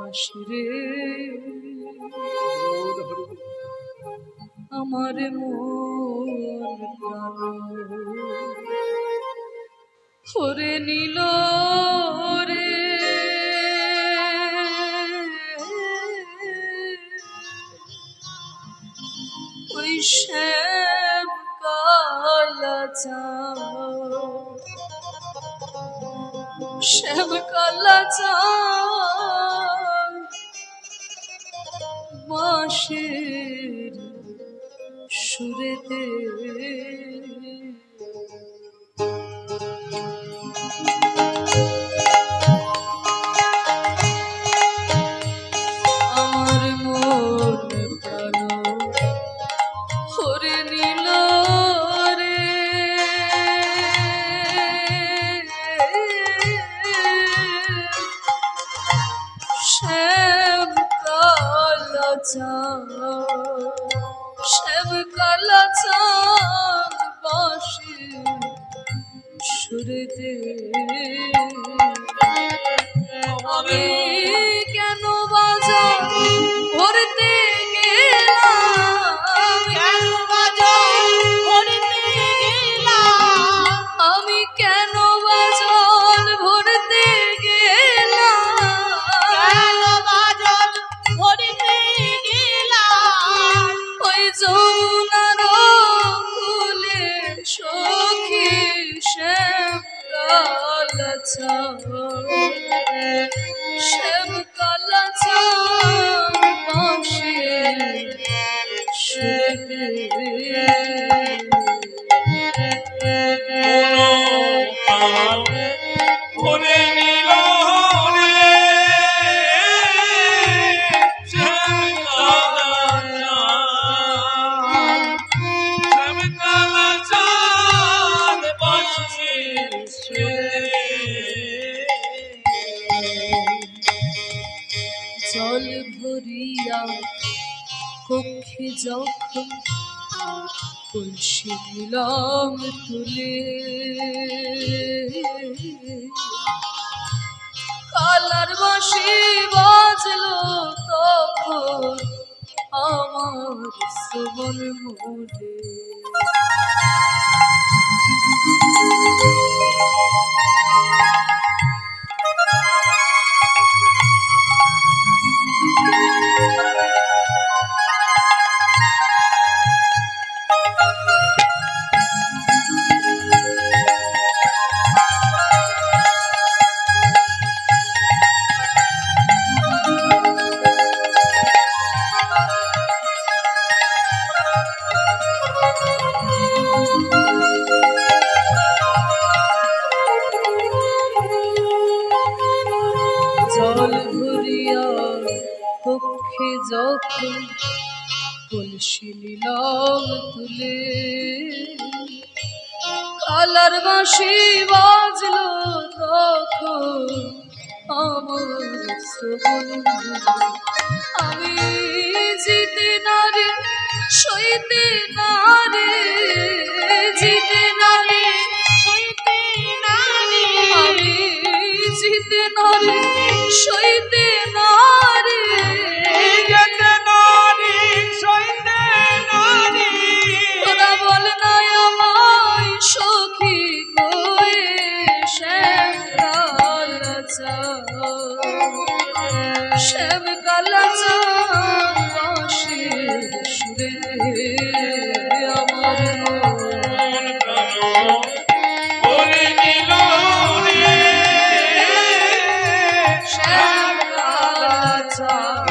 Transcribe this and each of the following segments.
বাঁশিরে আমার মন প্রাণ হরে নীল রে ওই শ্যাম কালা চাঁদ শ্যাম কালা চাঁদ বাঁশির সুরেতে আমার মন প্রাণ হরে নীল রে শ্যাম কালা চাঁদ শ্যাম কালা চাঁদ বাঁশির সুরেতে আমি কেন বাজা ভরতে গেলাম কেন বাজা ভরতে গেলাম আমি কেন বাজন ভরতে গেলাম কেন বাজন ভরতে গেলাম ওই যমুনার কূলে সখী শ্যাম কালা চাঁদ শ্যাম কালা চাঁদ বাঁশির সুরেতে ভরে নিল রে শ্যাম কালা চাঁদ বাঁশির সুরে জল ভরিয়া কক্ষে যখন কলসি নিলাম তুলে কালার বাঁশি বাজলো তখন আমার শ্রবণ মনে জল ভরিয়া পক্ষে যখন কলসি নিলাম তুলে কালার বাঁশি বাজলো তখন আমার শ্রবণ আমি জিতে নারে সইতে নারে জিতে নারে সইতে নারী আমি জিতে নারে সইতে নারে যেতে নারী সইতে নারী তোরা বল না আমায় সখী কয়ে শ্যাম কালা চাঁদ শ্যাম কালা চাঁদ বাঁশির সুরে আমার মন প্রাণ ভরে নিল রে শ্যাম কালা চাঁদ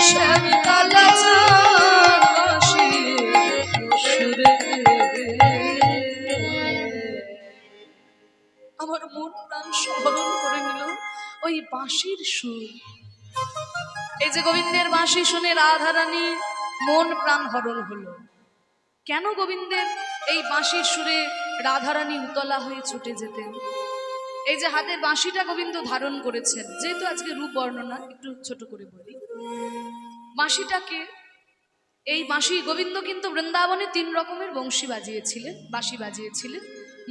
শ্যাম কালা চাঁদ বাঁশির সুরে আমার মন প্রাণ স্মরণ করে নিল ওই বাঁশির সুর। এই যে গোবিন্দের বাঁশি শুনে রাধারানী মন প্রাণ হরণ হলো। কেন গোবিন্দের এই বাঁশির সুরে রাধারানী উতলা হয়ে ছুটে যেতেন? এই যে হাতের বাঁশিটা গোবিন্দ ধারণ করেছেন, যেহেতু আজকে রূপ বর্ণনা একটু ছোট করে বলি। বাঁশিটাকে এই বাঁশি গোবিন্দ কিন্তু বৃন্দাবনে 3 রকমের বংশী বাজিয়েছিলেন, বাঁশি বাজিয়েছিলেন,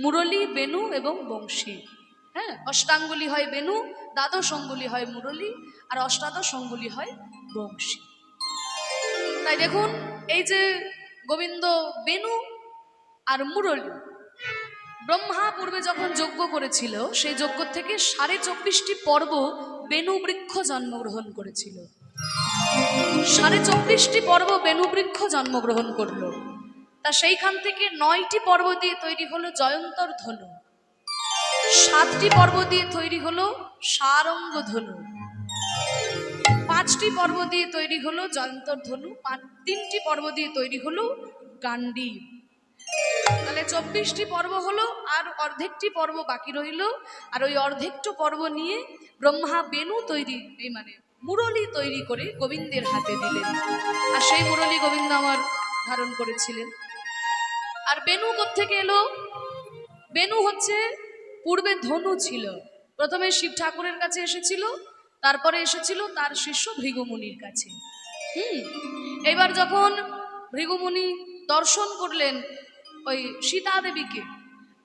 মুরলী, বেনু এবং বংশী। হ্যাঁ, অষ্টাঙ্গুলি হয় বেনু, দ্বাদশ অঙ্গুলি হয় মুরলী, আর অষ্টাদশ অঙ্গুলি হয় বংশী। তাই দেখুন, এই যে গোবিন্দ বেনু আর মুরলী, ব্রহ্মা পূর্বে যখন যজ্ঞ করেছিল, সেই যজ্ঞ থেকে 24.5টি পর্ব বেনু বৃক্ষ জন্মগ্রহণ করেছিল। 24.5টি পর্ব বেনু বৃক্ষ জন্মগ্রহণ করলো। তা সেইখান থেকে 9টি পর্ব দিয়ে তৈরি হলো জয়ন্তর ধনু, 7টি পর্ব দিয়ে তৈরি হলো সারঙ্গ ধনু, 5টি পর্ব দিয়ে তৈরি হলো জয়ন্তর ধনু, 3টি পর্ব দিয়ে তৈরি হলো গান্ডীব। তাহলে 24টি পর্ব হলো, আর অর্ধেকটি পর্ব বাকি রইল। আর ওই অর্ধেকটি পর্ব নিয়ে ব্রহ্মা বেনু তৈরি, এই মানে মুরলী তৈরি করে গোবিন্দের হাতে দিলেন। আর সেই মুরলী গোবিন্দ আমার ধারণ করেছিলেন। আর বেনু কোত্থেকে এলো? বেনু হচ্ছে পূর্বে ধনু ছিল। প্রথমে শিব ঠাকুরের কাছে এসেছিল, তারপরে এসেছিল তার শিষ্য ভৃগুমুনির কাছে। এবার যখন ভৃগুমুনি দর্শন করলেন ওই সীতা দেবীকে,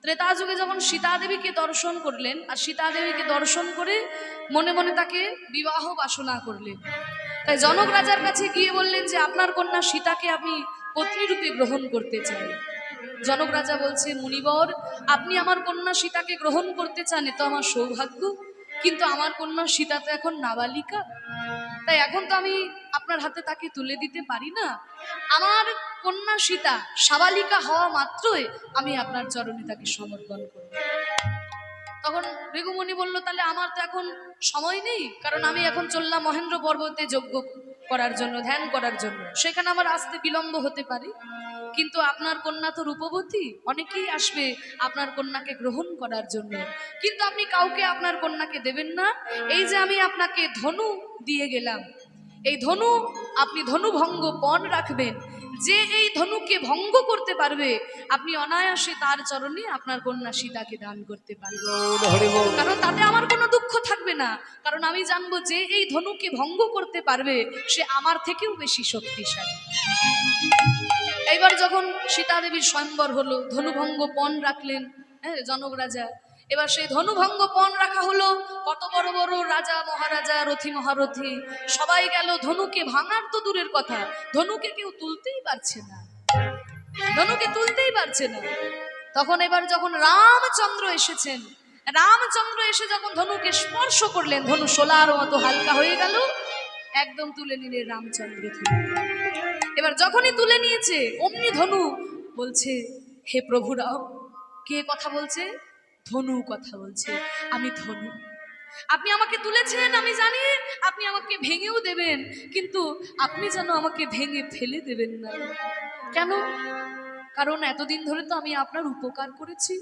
ত্রেতা যুগে যখন সীতা দেবীকে দর্শন করলেন, আর সীতা দেবীকে দর্শন করে মনে মনে তাকে বিবাহ বাসনা করলেন। তাই জনক রাজার কাছে গিয়ে বললেন যে আপনার কন্যা সীতাকে আমি পত্নী রূপে গ্রহণ করতে চাই। জনক রাজা বলছে, মুনিবর, আপনি আমার কন্যা সীতাকে গ্রহণ করতে চান, এ তো আমার সৌভাগ্য, কিন্তু আমার কন্যা সীতা তো এখন নাবালিকা, তাই এখন তো আমি আপনার হাতে তাকে তুলে দিতে পারি না। আমার কন্যা সীতা সাবালিকা হওয়া মাত্রই আমি আপনার চরণে তাকে সমর্পণ করব। তখন ভৃগুমুনি বলল, তাহলে আমার তো এখন সময় নেই, কারণ আমি এখন চললাম মহেন্দ্র পর্বতে যজ্ঞ করার জন্য, ধ্যান করার জন্য, সেখানে আমার আসতে বিলম্ব হতে পারে। কিন্তু আপনার কন্যা তো রূপবতী, অনেকেই আসবে আপনার কন্যাকে গ্রহণ করার জন্য, কিন্তু আপনি কাউকে আপনার কন্যাকে দেবেন না। এই যে আমি আপনাকে ধনু দিয়ে গেলাম, এই ধনু আপনি ধনুভঙ্গ পণ রাখবেন। যে এই ধনুকে ভঙ্গ করতে পারবে, আপনি অনায়াসে তার চরণে আপনার কন্যা সীতাকে দান করতে পারবেন, কারণ তাতে আমার কোনো দুঃখ থাকবে না। কারণ আমি জানবো যে এই ধনুকে ভঙ্গ করতে পারবে, সে আমার থেকেও বেশি শক্তিশালী। এইবার যখন সীতা দেবীর স্বয়ম্বর হলো, ধনুভঙ্গ পণ রাখলেন জনক রাজা। এবার সেই ধনুভঙ্গ পণ রাখা হলো, কত বড় বড় রাজা মহারাজা, রথী মহারথী সবাই গেল। ধনুকে ভাঙার তো দূরের কথা, ধনুকে কেউ তুলতেই পারছে না, ধনুকে তুলতেই পারছে না। তখন এবার যখন রামচন্দ্র এসেছেন, রামচন্দ্র এসে যখন ধনুকে স্পর্শ করলেন, ধনু সোলার মতো হালকা হয়ে গেল, একদম তুলে নিলেন রামচন্দ্র ধনু। এবার যখনই তুলে নিয়েছে, অমনি ধনু বলছে, হে প্রভু রাম। কে কথা বলছে? ধনু কথা বলছে, আমি ধনু, আপনি আমাকে তুলেছেন, আমি জানি আপনি আমাকে ভেঙেও দেবেন, কিন্তু আপনি যেন আমাকে ভেঙে ফেলে দেবেন না। কেন? কারণ এতদিন ধরে তো আমি আপনার উপকার করেছি।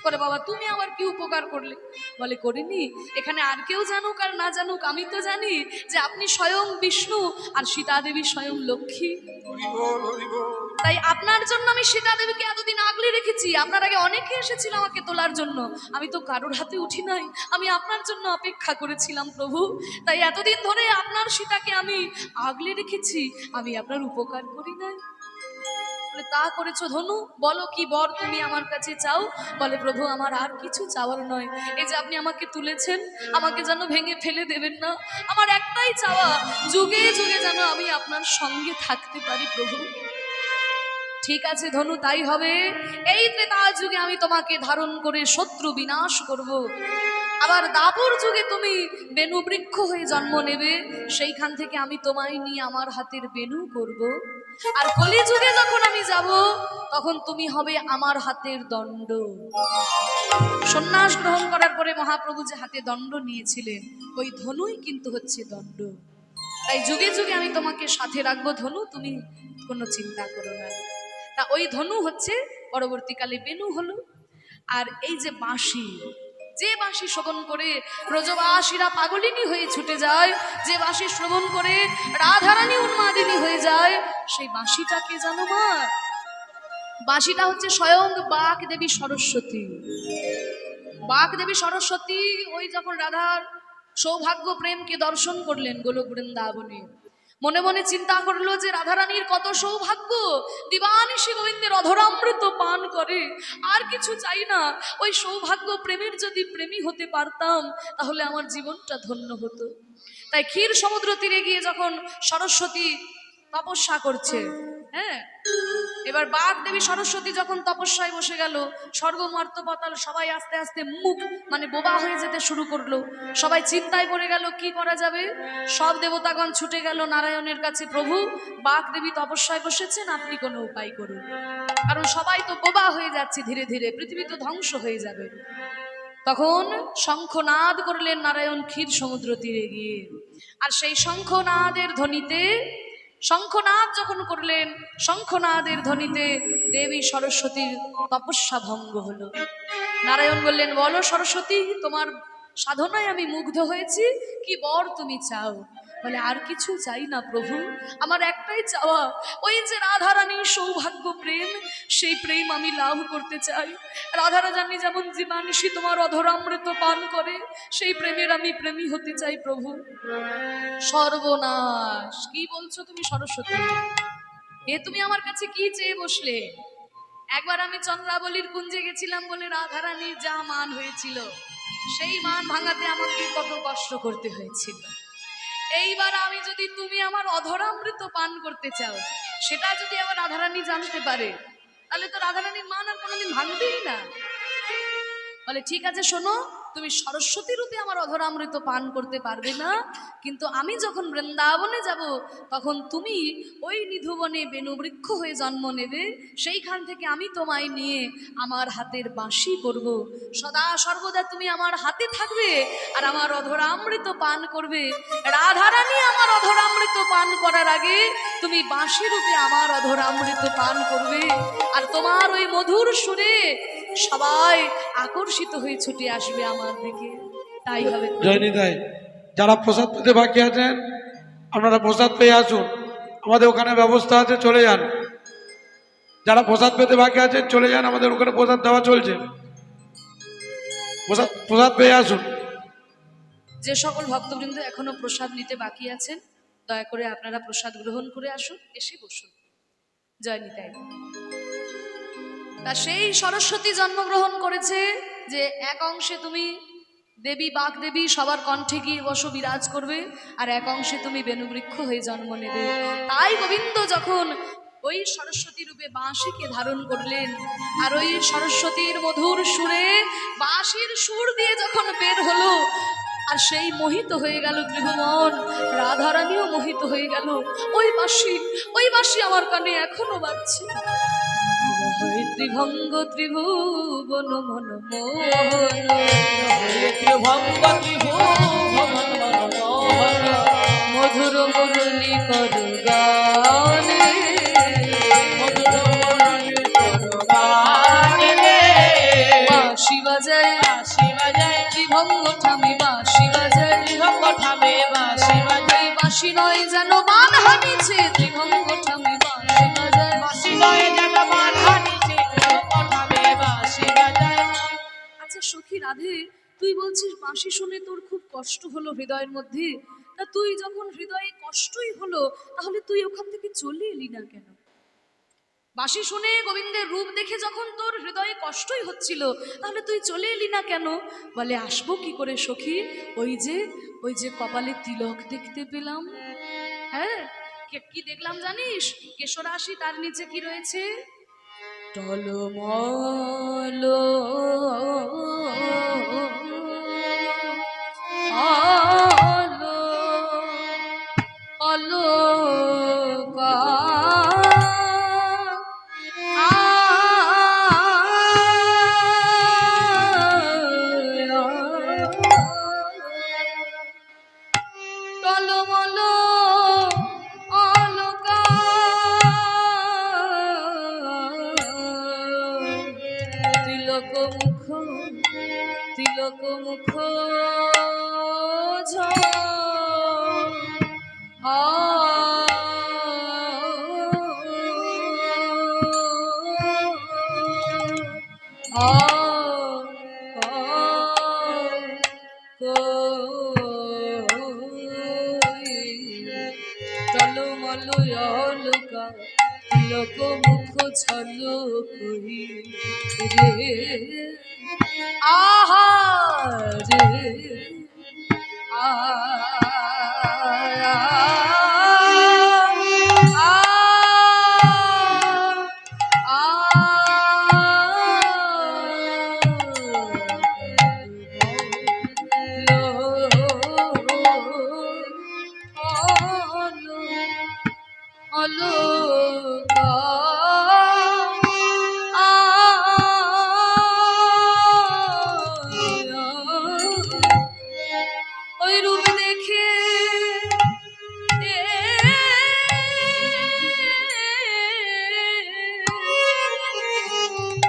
বলে, বাবা তুমি আমার কি উপকার করলে? বলে, করিনি। এখানে আর কেউ জানুক আর না জানুক, আমি তো জানি যে আপনি স্বয়ং বিষ্ণু আর সীতা দেবী স্বয়ং লক্ষ্মী। তাই আপনার জন্য আমি সীতা দেবীকে এতদিন আগলে রেখেছি। আপনার আগে অনেকে এসেছিল আমাকে তোলার জন্য, আমি তো কারোর হাতে উঠি নাই, আমি আপনার জন্য অপেক্ষা করেছিলাম প্রভু। তাই এতদিন ধরে আপনার সীতাকে আমি আগলে রেখেছি, আমি আপনার উপকার করি নাই। বলে, তা করেছো ধনু, বলো কি বর তুমি আমার কাছে চাও? বলে, প্রভু আমার আর কিছু চাওয়ার নয়, এই যে আপনি আমাকে তুলেছেন, আমাকে যেন ভেঙে ফেলে দেবেন না। আমার একটাই চাওয়া, যুগে যুগে যেন আমি আপনার সঙ্গে থাকতে পারি প্রভু। ঠিক আছে ধনু, তাই হবে। এই ত্রেতা যুগে আমি তোমাকে ধারণ করে শত্রু বিনাশ করব। আবার দাপর যুগে তুমি বেনু বৃক্ষ হয়ে জন্ম নেবে, সেইখান থেকে আমি তোমায় নিয়ে আমার হাতের বেনু করব। আর কলি যুগে যখন আমি যাব, তখন তুমি হবে আমার হাতের দণ্ড। সন্ন্যাস গ্রহণ করার পরে মহাপ্রভু যে হাতে দণ্ড নিয়েছিলেন, ওই ধনুই কিন্তু হচ্ছে দণ্ড। তাই যুগে যুগে আমি তোমাকে সাথে রাখবো ধনু, তুমি কোনো চিন্তা করো না। তা ওই ধনু হচ্ছে পরবর্তীকালে বেনু হলো। আর এই যে বাঁশি, যে বাঁশি শ্রবণ করে ব্রজবাসীরা পাগলিনী হয়ে ছুটে যায়, যে বাঁশি শ্রবণ করে রাধারানী উন্মাদিনী হয়ে যায়, সেই বাঁশিটাকে জানো মা? বাঁশিটা হচ্ছে স্বয়ং বাক দেবী সরস্বতী। বাক দেবী সরস্বতী ওই যখন রাধার সৌভাগ্য প্রেমকে দর্শন করলেন গোলক বৃন্দাবনে, মনে মনে চিন্তা করলো যে রাধারানীর কত সৌভাগ্য, দিবানিশি গোবিন্দের অধরামৃত পান করে, আর কিছু চাই না। ওই সৌভাগ্য প্রেমের যদি প্রেমী হতে পারতাম তাহলে আমার জীবনটা ধন্য হতো। তাই ক্ষীর সমুদ্র তীরে গিয়ে যখন সরস্বতী তপস্যা করছে, হ্যাঁ, এবার বাঘ দেবী সরস্বতী যখন তপস্যায় বসে গেল, স্বর্গ মর্ত পাতাল সবাই আস্তে আস্তে মুখ মানে বোবা হয়ে যেতে শুরু করলো। সবাই চিন্তায় পড়ে গেল কি করা যাবে। সব দেবতাগণ ছুটে গেল নারায়ণের কাছে, প্রভু বাঘ দেবী তপস্যায় বসেছেন, আপনি কোনো উপায় করুন, কারণ সবাই তো বোবা হয়ে যাচ্ছে, ধীরে ধীরে পৃথিবী তো ধ্বংস হয়ে যাবে। তখন শঙ্খনাদ করলেন নারায়ণ ক্ষীর সমুদ্র তীরে গিয়ে, আর সেই শঙ্খনাদের ধ্বনিতে, শঙ্খনাদ যখন করলেন, শঙ্খনাদের ধ্বনিতে দেবী সরস্বতীর তপস্যা ভঙ্গ হলো। নারায়ণ বললেন, বলো সরস্বতী, তোমার সাধনায় আমি মুগ্ধ হয়েছি, কি বর তুমি চাও? বলে, আর কিছু চাই না প্রভু, আমার একটাই চাওয়া, ওই যে রাধারানীর সৌভাগ্য প্রেম, সেই প্রেম আমি লাভ করতে চাই। রাধারানী যেমন জীবানিশি তোমার অধরামৃত পান করে, সেই প্রেমের আমি প্রেমী হতে চাই প্রভু। সর্বনাশ, কি বলছো তুমি সরস্বতী? এ তুমি আমার কাছে কি চেয়ে বসলে? একবার আমি চন্দ্রাবলীর কুঞ্জে গেছিলাম বলে রাধারানীর যা মান হয়েছিল, সেই মান ভাঙাতে আমাকে কত কষ্ট করতে হয়েছিল। এইবার আমি যদি তুমি আমার অধরামৃত পান করতে চাও, সেটা যদি আমার রাধারানী জানতে পারে, তাহলে তো রাধারানীর মান আর কোনোদিন ভাঙবেই না। বলে, ঠিক আছে শোনো, তুমি সরস্বতী রূপে আমার অধরামৃত পান করতে পারবে না, কিন্তু আমি যখন বৃন্দাবনে যাব তখন তুমি ওই নিধুবনে বেণুবৃক্ষ হয়ে জন্ম নেবে, সেইখান থেকে আমি তোমায় নিয়ে আমার হাতের বাঁশি করব, সদা সর্বদা তুমি আমার হাতে থাকবে আর আমার অধরামৃত পান করবে। রাধারানী আমার অধরামৃত পান করার আগে তুমি বাঁশি রূপে আমার অধরামৃত পান করবে, আর তোমার ওই মধুর সুরে সবাই আকর্ষিত হয়ে ছুটে আসবে আমার দিকে। তাই হবে। জয়নিতাই, যারা প্রসাদ পেতে বাকি আছেন আপনারা প্রসাদ পেয়ে আসুন, আমাদের ওখানে ব্যবস্থা আছে, চলে যান। যারা প্রসাদ পেতে বাকি আছেন চলে যান, আমাদের ওখানে প্রসাদ দেওয়া চলছে, প্রসাদ পেয়ে আসুন। যে সকল ভক্তবৃন্দ এখনো প্রসাদ নিতে বাকি আছেন, দয়া করে আপনারা প্রসাদ গ্রহণ করে আসুন, এসে বসুন। জয়নিতাই। তা সেই সরস্বতী জন্মগ্রহণ করেছে যে এক অংশে তুমি দেবী বাঘ দেবী সবার কণ্ঠে গিয়ে বসো, বিরাজ করবে, আর এক অংশে তুমি বেণুবৃক্ষ হয়ে জন্ম নেবে। তাই গোবিন্দ যখন ওই সরস্বতী রূপে বাঁশিকে ধারণ করলেন, আর ওই সরস্বতীর মধুর সুরে বাঁশির সুর দিয়ে যখন বের হলো, আর সেই মোহিত হয়ে গেল ত্রিভুবন, রাধারানীও মোহিত হয়ে গেল। ওই বাঁশি আমার কানে এখনো বাজছে। ত্রিভঙ্গ ত্রিভুবন মন মোহন, ত্রিভঙ্গ ত্রিভুবন মনোহর, মধুর মুরলী করু গানে, মধুর মুরলী করু গানে, বাঁশি বাজায় বাঁশি বাজায় ত্রিভঙ্গ ঠামে, বাঁশি বাজায় ত্রিভঙ্গ ঠামে, বাঁশি বাজায় বাঁশি নয় যেন বান হানিছে, ত্রিভঙ্গ ঠামে বাঁশি বাজায়, বাঁশি নয় যেন বান হানিছে, ত্রিভঙ্গ ঠামে বাঁশি বাজায়। আচ্ছা সখী রাধে, তুই বলছিস বাঁশি শুনে তোর খুব কষ্ট হলো হৃদয়ের মধ্যে, তা তুই যখন হৃদয়ে কষ্টই হলো তাহলে তুই ওখান থেকে চলে এলি না কেন? বাঁশি শুনে গোবিন্দের রূপ দেখে যখন তোর হৃদয়ে কষ্টই হচ্ছিল, তাহলে তুই চলে এলি না কেন? বলে, আসবো কি করে সখী, ওই যে কপালে তিলক দেখতে পেলাম। হ্যাঁ, কি দেখলাম জানিস? কেশরাশি, তার নিচে কি রয়েছে? টলমল আলো অলকা টলমল অলকা তিলক মুখ চলো মলো অলকা তিলক মুখ ঝলকই রে আহা রে ওই রূপ দেখে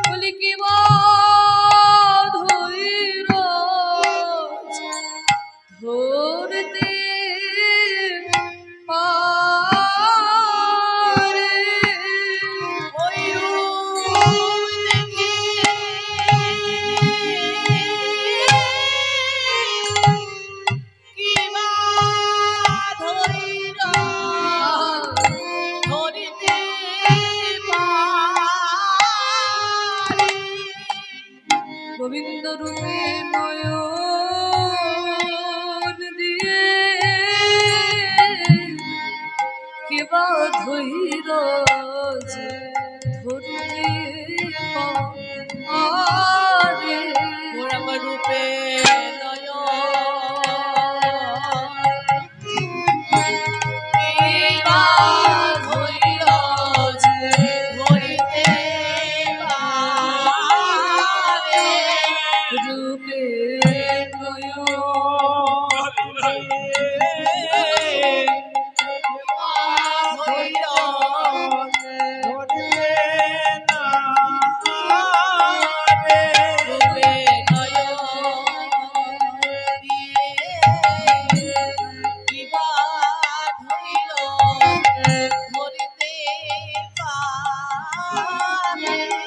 বলি কি ধৈর ধরতে পারে ওই রূপ দেখে কিবা ধৈর্য ধরিতে পারে। গোবিন্দ রূপে নয়ন দিয়ে কেবা ধৈরজ ধরতে পারে গোরম রূপে রূপে নয়ন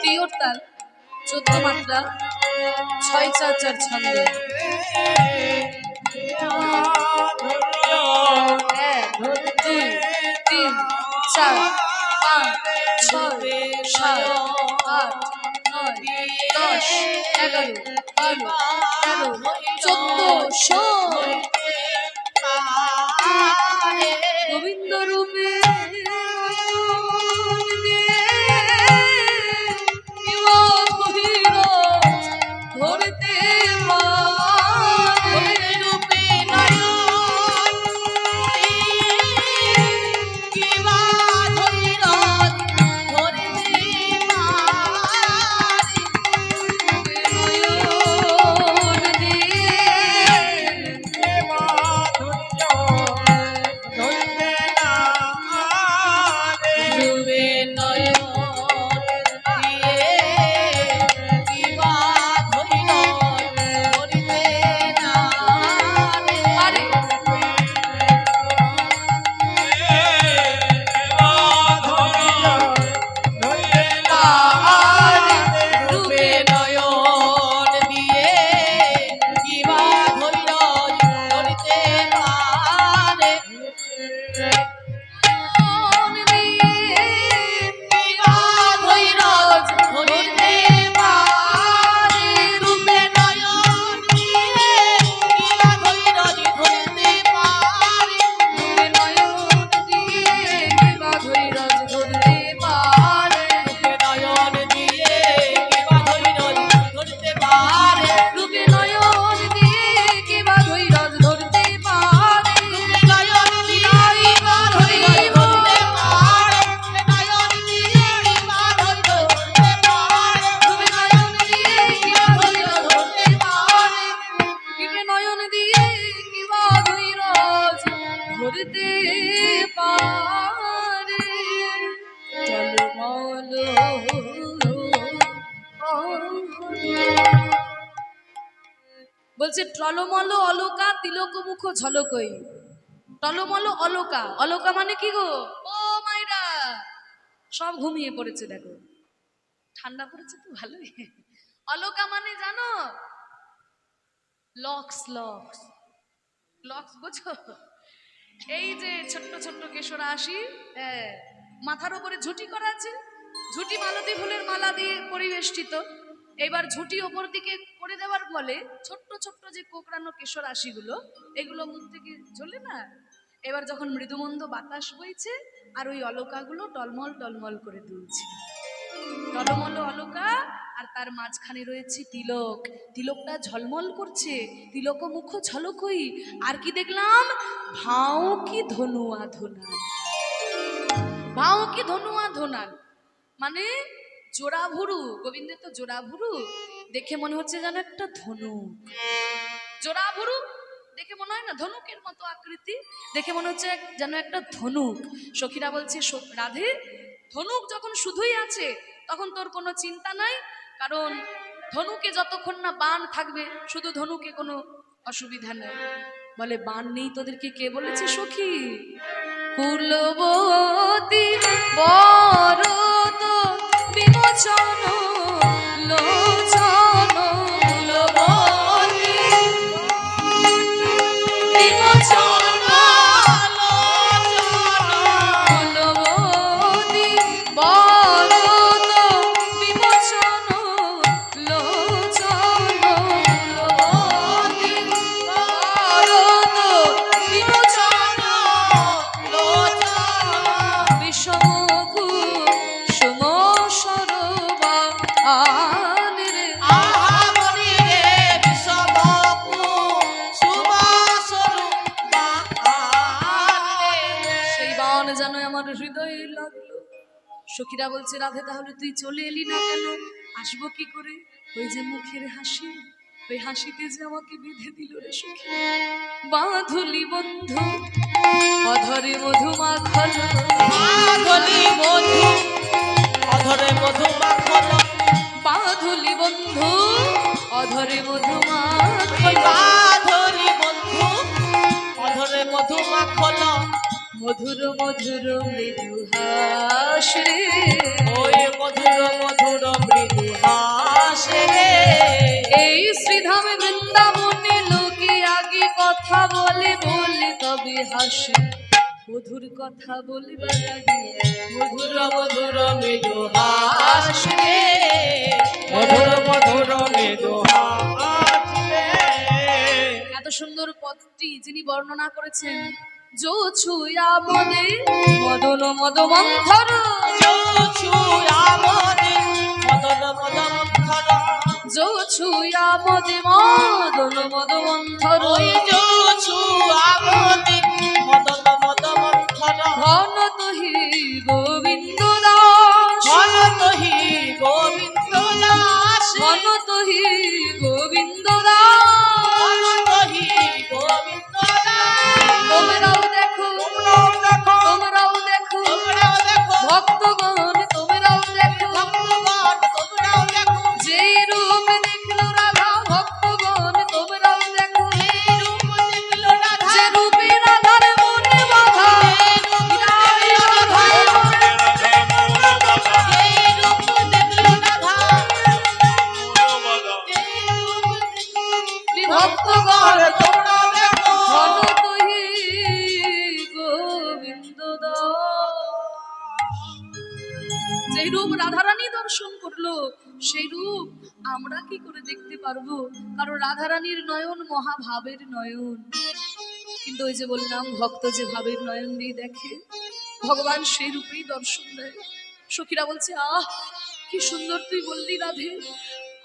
তিওর তাল 14 মাত্রা 6-4-4 ছন্দ 1 2 3 4 5 6 7 8 9 10 11 12 13 14 গোবিন্দ রূপে ধরতে পারে রূপে ধরতে পারে টলমল বলছে টলমল অলকা তিলক মুখ ঝলকই টলমল অলকা অলকা মানে কি গো ও মাইরা সব ঘুমিয়ে পড়েছে দেখো ঠান্ডা পড়েছে তো ভালোই অলকা মানে জানো লক্স লক্স লক্স বুঝো এই যে ছোট্ট ছোট্ট কেশরা আসি, মাথার উপরে ঝুঁটি করা আছে, ঝুঁটি মালতী ফুলের মালা দিয়ে পরিবেষ্টিত। এবার ঝুঁটি ওপর দিকে করে দেওয়ার ফলে ছোট্ট ছোট্ট যে কোকড়ানো কেশর আশিগুলো, এগুলো মুখ থেকে ঝোলে না। এবার যখন মৃদুমন্দ বাতাস বইছে আর ওই অলকাগুলো টলমল টলমল করে দুলছে, টলমল অলকা, আর তার মাঝখানে রয়েছে তিলক, তিলকটা ঝলমল করছে, তিলক মুখ ঝলকই। আর কি দেখলাম, ভাও কি ধনুয়া ধোনাল, ভাও কি ধনুয়া ধোনাল, মানে জোড়া ভুরু, গোবিন্দের তো জোড়া ভুরু, দেখে মনে হচ্ছে যেন একটা ধনুক। জোড়া ভুরু দেখে মনে হয় না ধনুকের মতো আকৃতি, দেখে মনে হচ্ছে যেন একটা ধনুক। সখীরা বলছে রাধে, ধনুক যখন শুধুই আছে তখন তোর কোনো চিন্তা নাই, কারণ ধনুকে যতক্ষণ না বাণ থাকবে, শুধু ধনুকে কোনো অসুবিধা নেই। বলে বাণ নেই তোদেরকে কে বলেছে সখী? কুলবতী বরদ বিমোচন লোচন, কুলবতী বিমোচন কুলবতী বরদ বিমোচন লোচন, কুলবতী বরদ বিমোচন বিষমুখু সুম সরবা আনে রে, সেই বাণ যেন আমার হৃদয়ে লাগলো। সখীরা বলছে রাধে, তাহলে তুই চলে এলি না কেন? আসবো কি করে? ওই যে মুখের হাসি, ওই হাসিতে যে আমাকে বেঁধে দিল রে সখী। বাঁধলি বন্ধু অধরে মধু মাখল, বাঁধলি বন্ধু অধরে মধু মাখল, বাঁধলি বন্ধু অধরে মধু মাখল, বাঁধলি বন্ধু অধরে মধু মাখল, মধুর মধুর মৃদু হাস রে, ওই মধুর মধুর মৃদু হাসে রে। এই শ্রীধামে বৃন্দাবনে লোকে আগে কথা বলে বলে তবে হাসে, মধুর কথা বলবার আগে মধুর মধুর মৃদু হাস রে, মধুর মধুর মৃদু হাসে। এত সুন্দর পদটি যিনি বর্ণনা করেছেন, যো ছুয়া মদে মদন মদ মন্থর, ছুয়া মনে মদন মদ মন্থর, যো ছুয়া মদে মদন মদ মন্থর, ওই ছুয়া মনে মদন মদ মন্থর, ঘন তোহি গোবিন্দ দাস, ঘন তোহি গোবিন্দ দাস, ঘন তোহি গোবিন্দ দাস। ঘন তোহি গোবিন্দ দাস। তোমরাও দেখো, তোমরাও দেখো, তোমরাও দেখো, তোমরাও দেখো, ভক্তগণ তোমরাও দেখো, ভক্তগণ তোমরাও দেখো, যে রূপ দেখলো রাধা, ভক্তগণ তোমরাও দেখো, এই রূপ দেখল রাধা, যে রূপে রাধার মনে বাধা, বিদায় রাধার মনে এই রূপ দেখল রাধা, ভক্তগণ তোমরাও দেখো, ঘন তোহি গোবিন্দ দাস। যেই রূপ রাধারানী দর্শন করলো, সেই রূপ আমরা কি করে দেখতে পারবো? কারণ রাধারানীর নয়ন মহাভাবের নয়ন। কিন্তু ওই যে বললাম, ভক্ত যে ভাবের নয়ন দিয়ে দেখে, ভগবান সেই রূপেই দর্শন দেয়। সখীরা বলছে, আহ কি সুন্দর তুই বললি রাধে,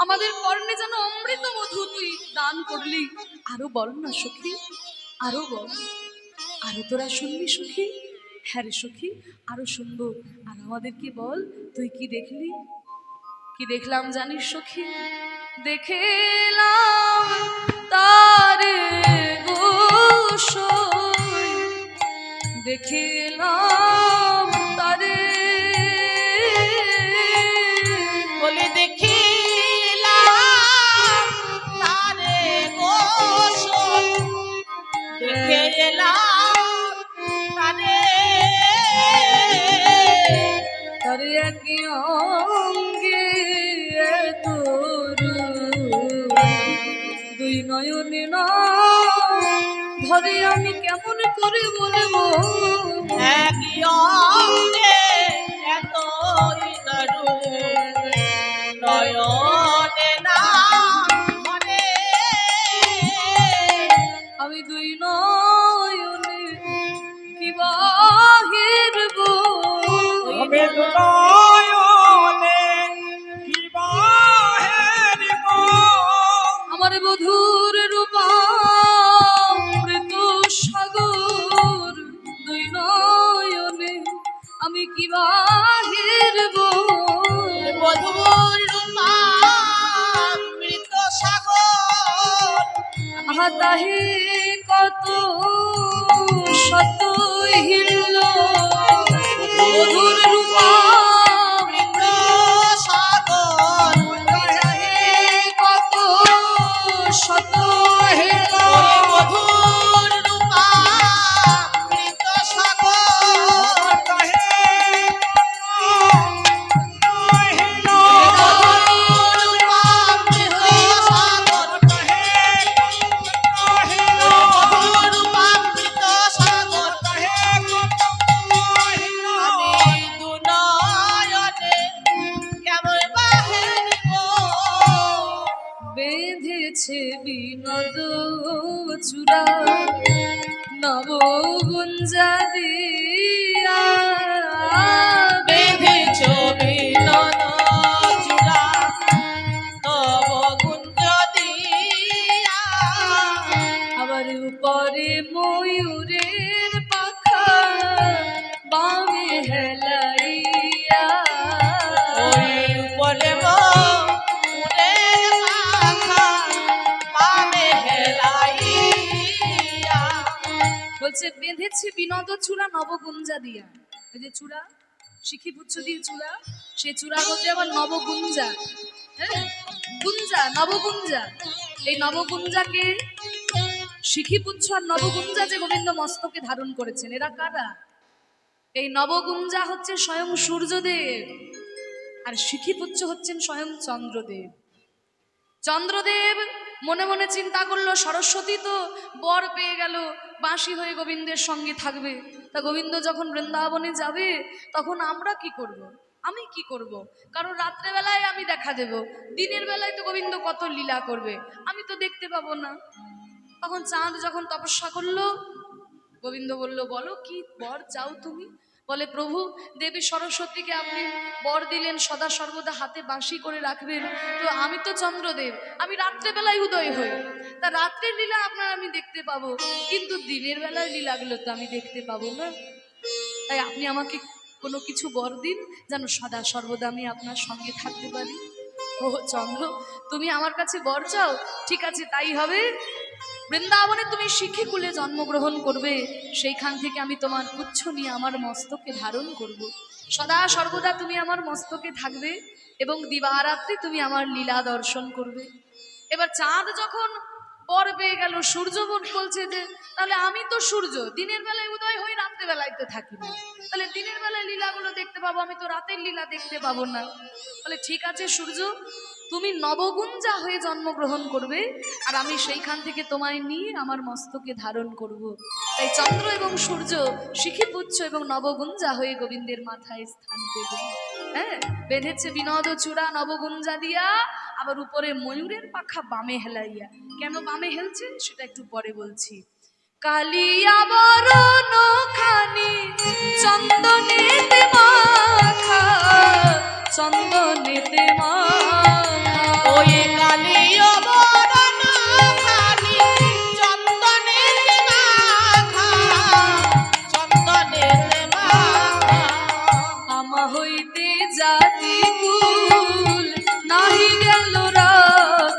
আমাদের কর্ণে যেন অমৃত মধু তুই দান করলি। আরো বল না সখী, আরো বল, আরো তোরা শুনবি সখী? হ্যাঁ রে সখী, আরো শুনবো। আর আমাদেরকে বল, তুই কি দেখলি? কি দেখলাম জানিস সখী? দেখলাম তারে গোসাই, দেখলাম তারে, বলে দেখিলাম তারে গোসল, দেখে এলাম তারে, তারে একই অঙ্গে তোর দুই নয়নে না ঘরে আমি কেমন করে বলবো? একই অঙ্গে এতই দারুণ নয়নে না মনে আমি দুই নয়নে কি বাহির গো? হবে তো নয়নে কি বাহের গো। আমার বধুর রূপামৃত সাগর দুই নয়নে আমি কি বাহির গো? বধুর রূপামৃত সাগর আহা তাহে কত শত হিল মধুর রূপামৃত সাগর তাহে কত শত হিল মধুর রূপামৃত সাগর বেঁধেছে বিনোদ চূড়া নবগুঞ্জা দিয়া বেঁধেছো বিনোদ চূড়া তব কুঞ্জ দিয়া আবার উপরে ময়ূরের পাখা বামে হেলাইয়া ওই উপরে ময়ূরের পাখা বামে হেলাইয়া বলছে বেঁধেছে বিনোদ চূড়া নবগুঞ্জা দিয়া। ওই যে চূড়া শিখি পুচ্ছ দিয়ে চূড়া, সে চূড়ার মধ্যে আবার নবগুঞ্জা, হ্যাঁ গুঞ্জা নবগুঞ্জা। এই নবগুঞ্জাকে শিখিপুচ্ছ আর নবগুঞ্জা যে গোবিন্দ মস্তকে ধারণ করেছেন, এরা কারা? এই নবগুঞ্জা হচ্ছে স্বয়ং সূর্যদেব আর শিখিপুচ্ছ হচ্ছেন স্বয়ং চন্দ্রদেব। চন্দ্রদেব মনে মনে চিন্তা করলো সরস্বতী তো বর পেয়ে গেল, বাঁশি হয়ে গোবিন্দের সঙ্গে থাকবে, তা গোবিন্দ যখন বৃন্দাবনে যাবে তখন আমরা কি করব? আমি কি করব? কারণ রাত্রেবেলায় আমি দেখা দেব, দিনের বেলায় তো গোবিন্দ কত লীলা করবে, আমি তো দেখতে পাবো না। তখন চাঁদ যখন তপস্যা করলো, গোবিন্দ বলল বলো কি বর চাও তুমি? বলে প্রভু দেবী সরস্বতীকে আপনি বর দিলেন সদা সর্বদা হাতে বাঁশি করে রাখবেন, তো আমি তো চন্দ্রদেব, আমি রাত্রেবেলায় উদয় হই, তা রাত্রের লীলা আপনার আমি দেখতে পাবো, কিন্তু দিনের বেলায় লীলাগুলো তো আমি দেখতে পাবো না, তাই আপনি আমাকে কোনো কিছু বর দিন যেন সদা সর্বদা আমি আপনার সঙ্গে থাকতে পারি। ও চন্দ্র, তুমি আমার কাছে বর চাও, ঠিক আছে তাই হবে। বৃন্দাবনে তুমি শিখিকুলে জন্মগ্রহণ করবে, সেইখান থেকে আমি তোমার পুচ্ছ নিয়ে আমার মস্তকে ধারণ করব, সদা সর্বদা তুমি আমার মস্তকে থাকবে এবং দিবারাত্রি তুমি আমার লীলা দর্শন করবে। এবার চাঁদ যখন বর পেয়ে গেল, সূর্য বলছে যে তাহলে আমি তো সূর্য, দিনের বেলায় উদয় হই, রাত্রে বেলায় তো থাকি না, তাহলে দিনের বেলায় লীলাগুলো দেখতে পাবো, আমি তো রাতের লীলা দেখতে পাবো না। বলে ঠিক আছে সূর্য, তুমি নবগুঞ্জা হয়ে জন্মগ্রহণ করবে আর আমি সেইখান থেকে তোমায় নিয়ে আমার মস্তকে ধারণ করব। তাই চন্দ্র এবং সূর্য শিখিপুচ্ছ এবং নবগুঞ্জা হয়ে গোবিন্দের মাথায় স্থান পেবে। হ্যাঁ, বেঁধেছে বিনোদ চূড়া নবগুঞ্জা দিয়া, আবার উপরে ময়ূরের পাখা বামে হেলাইয়া। কেন বামে হেলছে সেটা একটু পরে বলছি। কালিয়া বরণ খানি চন্দনেতে মাখা, চন্দনেতে মাখা, ওই কালিয় বরণ খানি চন্দনেতে মাখা, চন্দনেতে মাখা আমা হইতে জাতি